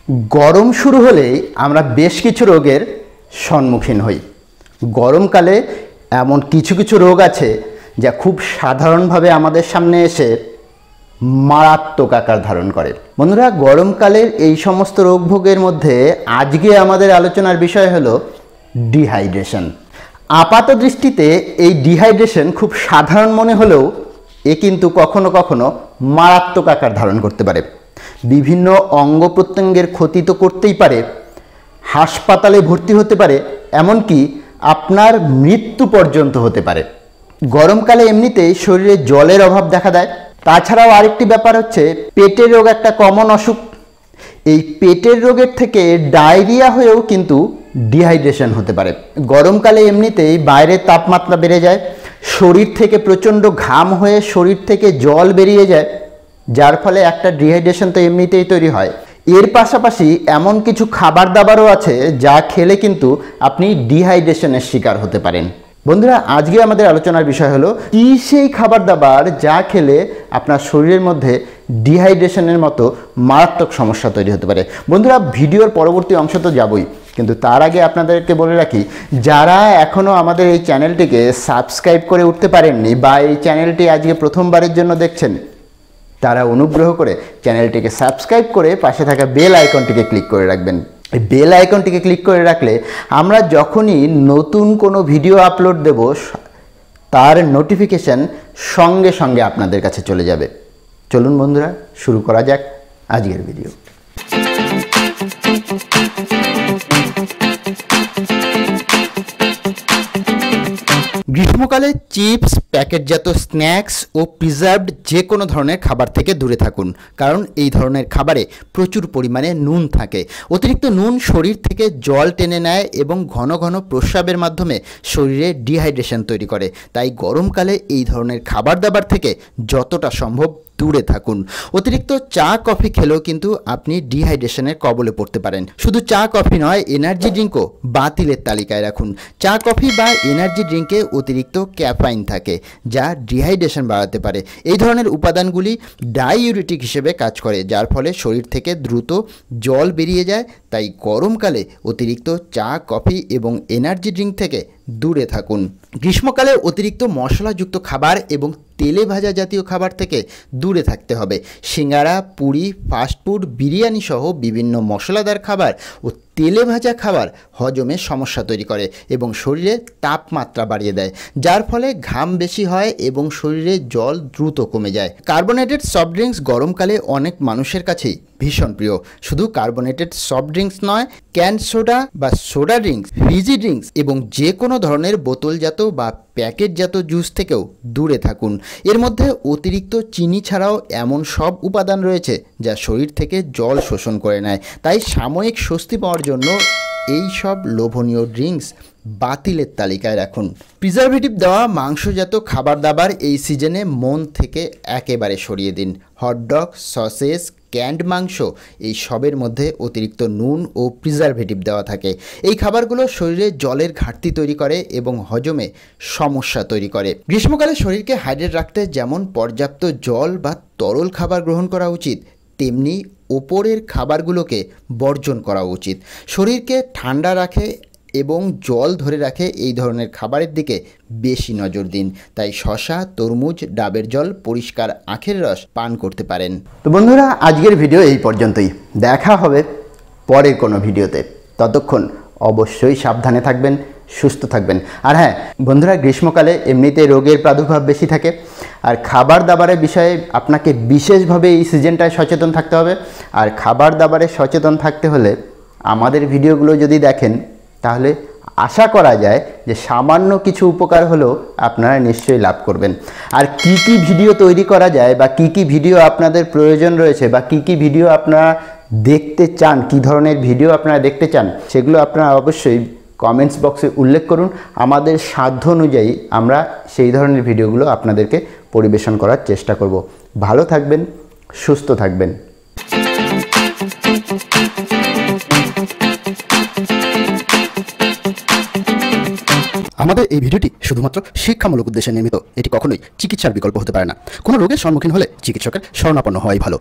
গরম শুরু হলেই আমরা বেশ কিছু রোগের সম্মুখীন হই। গরমকালে এমন কিছু কিছু রোগ আছে যা খুব সাধারণভাবে আমাদের সামনে এসে মারাত্মক আকার ধারণ করে। বন্ধুরা, গরমকালের এই সমস্ত রোগ ভোগের মধ্যে আজকে আমাদের আলোচনার বিষয় হলো ডিহাইড্রেশন। আপাত দৃষ্টিতে এই ডিহাইড্রেশন খুব সাধারণ মনে হলেও এ কিন্তু কখনো কখনো মারাত্মক আকার ধারণ করতে পারে। বিভিন্ন অঙ্গ প্রত্যঙ্গের ক্ষতি তো করতেই পারে, হাসপাতালে ভর্তি হতে পারে, এমনকি আপনার মৃত্যু পর্যন্ত হতে পারে। গরমকালে এমনিতেই শরীরে জলের অভাব দেখা দেয়। তাছাড়াও আরেকটি ব্যাপার হচ্ছে পেটের রোগ, একটা কমন অসুখ। এই পেটের রোগের থেকে ডায়রিয়া হয়েও কিন্তু ডিহাইড্রেশন হতে পারে। গরমকালে এমনিতেই বাইরের তাপমাত্রা বেড়ে যায়, শরীর থেকে প্রচণ্ড ঘাম হয়ে শরীর থেকে জল বেরিয়ে যায়, যার ফলে একটা ডিহাইড্রেশন তো এমনিতেই তৈরি হয়। এর পাশাপাশি এমন কিছু খাবার দাবারও আছে যা খেলে কিন্তু আপনি ডিহাইড্রেশনের শিকার হতে পারেন। বন্ধুরা, আজকে আমাদের আলোচনার বিষয় হলো কি সেই খাবার দাবার যা খেলে আপনার শরীরের মধ্যে ডিহাইড্রেশনের মতো মারাত্মক সমস্যা তৈরি হতে পারে। বন্ধুরা, ভিডিওর পরবর্তী অংশ তো যাবই, কিন্তু তার আগে আপনাদেরকে বলে রাখি, যারা এখনও আমাদের এই চ্যানেলটিকে সাবস্ক্রাইব করে উঠতে পারেননি বা এই চ্যানেলটি আজকে প্রথমবারের জন্য দেখছেন, তারা অনুগ্রহ করে চ্যানেলটিকে সাবস্ক্রাইব করে পাশে থাকা বেল আইকনটিকে ক্লিক করে রাখবেন। এই বেল আইকনটিকে ক্লিক করে রাখলে আমরা যখনই নতুন কোনো ভিডিও আপলোড দেব তার নোটিফিকেশান সঙ্গে সঙ্গে আপনাদের কাছে চলে যাবে। চলুন বন্ধুরা, শুরু করা যাক আজকের ভিডিও। গ্রীষ্মকালে চিপস, প্যাকেটজাত স্ন্যাক্স ও প্রিজার্ভড যে কোনো ধরনের খাবার থেকে দূরে থাকুন, কারণ এই ধরনের খাবারে প্রচুর পরিমাণে নুন থাকে। অতিরিক্ত নুন শরীর থেকে জল টেনে নেয় এবং ঘন ঘন প্রস্রাবের মাধ্যমে শরীরে ডিহাইড্রেশন তৈরি করে। তাই গরমকালে এই ধরনের খাবার দাবার থেকে যতটা সম্ভব দূরে থাকুন। অতিরিক্ত চা কফি খেলেও কিন্তু আপনি ডিহাইড্রেশনের কবলে পড়তে পারেন। শুধু চা কফি নয়, এনার্জি ড্রিঙ্কও বাতিলের তালিকায় রাখুন। চা কফি বা এনার্জি ড্রিঙ্কে অতিরিক্ত ক্যাফাইন থাকে যা ডিহাইড্রেশন বাড়াতে পারে। এই ধরনের উপাদানগুলি ডাইউরেটিক হিসেবে কাজ করে, যার ফলে শরীর থেকে দ্রুত জল বেরিয়ে যায়। তাই গরমকালে অতিরিক্ত চা কফি এবং এনার্জি ড্রিঙ্ক থেকে দূরে থাকুন। গ্রীষ্মকালে অতিরিক্ত মশলাযুক্ত খাবার এবং তেলে ভাজা জাতীয় খাবার থেকে দূরে থাকতে হবে। সিঙ্গারা, পুরি, ফাস্টফুড, বিরিয়ানি সহ বিভিন্ন মশলাদার খাবার ও তেলে ভাজা খাবার হজমে সমস্যা তৈরি করে এবং শরীরে তাপমাত্রা বাড়িয়ে দেয়, যার ফলে ঘাম বেশি হয় এবং শরীরে জল দ্রুত কমে যায়। কার্বোনেটেড সফট ড্রিঙ্কস গরমকালে অনেক মানুষের কাছেই ভীষণ প্রিয়। শুধু কার্বোনেটেড সফট ড্রিঙ্কস নয়, ক্যান সোডা বা সোডা ড্রিঙ্কস, ফিজি ড্রিঙ্কস এবং যে কোনো ধরনের বোতলজাত বা প্যাকেটজাত জুস থেকেও দূরে থাকুন। এর মধ্যে অতিরিক্ত চিনি ছাড়াও এমন সব উপাদান রয়েছে যা শরীর থেকে জল শোষণ করে নেয়। তাই সাময়িক স্বস্তি পাওয়ার জন্য এই সব লোভনীয় ড্রিঙ্কস বাতিলের তালিকায় রাখুন। প্রিজারভেটিভ দেওয়া মাংসজাত খাবার দাবার এই সিজনে মন থেকে একেবারে সরিয়ে দিন। হটডগ, সসেজ, ক্যান্ড মাংস, এই সবের মধ্যে অতিরিক্ত নুন ও প্রিজারভেটিভ দেওয়া থাকে। এই খাবারগুলো শরীরে জলের ঘাটতি তৈরি করে এবং হজমে সমস্যা তৈরি করে। গ্রীষ্মকালে শরীরকে হাইড্রেট রাখতে যেমন পর্যাপ্ত জল বা তরল খাবার গ্রহণ করা উচিত, তেমনি ওপরের খাবারগুলোকে বর্জন করা উচিত। শরীরকে ঠান্ডা রাখে এবং জল ধরে রাখে এই ধরনের খাবারের দিকে বেশি নজর দিন। তাই শসা, তরমুজ, ডাবের জল, পরিষ্কার আখের রস পান করতে পারেন। তো বন্ধুরা, আজকের ভিডিও এই পর্যন্তই। দেখা হবে পরের কোনো ভিডিওতে। ততক্ষণ অবশ্যই সাবধানে থাকবেন, সুস্থ থাকবেন। আর হ্যাঁ বন্ধুরা, গ্রীষ্মকালে এমনিতে রোগের প্রাদুর্ভাব বেশি থাকে, আর খাবার দাবারের বিষয়ে আপনাকে বিশেষভাবে এই সিজনটায় সচেতন থাকতে হবে। আর খাবার দাবারে সচেতন থাকতে হলে আমাদের ভিডিওগুলো যদি দেখেন, তাহলে আশা করা যায় যে সামান্য কিছু উপকার হলেও আপনারা নিশ্চয়ই লাভ করবেন। আর কি কি ভিডিও তৈরি করা যায় বা কি কি ভিডিও আপনাদের প্রয়োজন রয়েছে বা কি কি ভিডিও আপনারা দেখতে চান, কি ধরনের ভিডিও আপনারা দেখতে চান, সেগুলো আপনারা অবশ্যই কমেন্টস বক্সে উল্লেখ করুন। আমাদের সাধ্য অনুযায়ী আমরা সেই ধরনের ভিডিওগুলো আপনাদেরকে পরিবেশন করার চেষ্টা করব। ভালো থাকবেন, সুস্থ থাকবেন। আমাদের এই ভিডিওটি শুধুমাত্র শিক্ষামূলক উদ্দেশ্যে নির্মিত। এটি কখনোই চিকিৎসার বিকল্প হতে পারে না। কোনো রোগের সম্মুখীন হলে চিকিৎসকের শরণাপন্ন হওয়াই ভালো।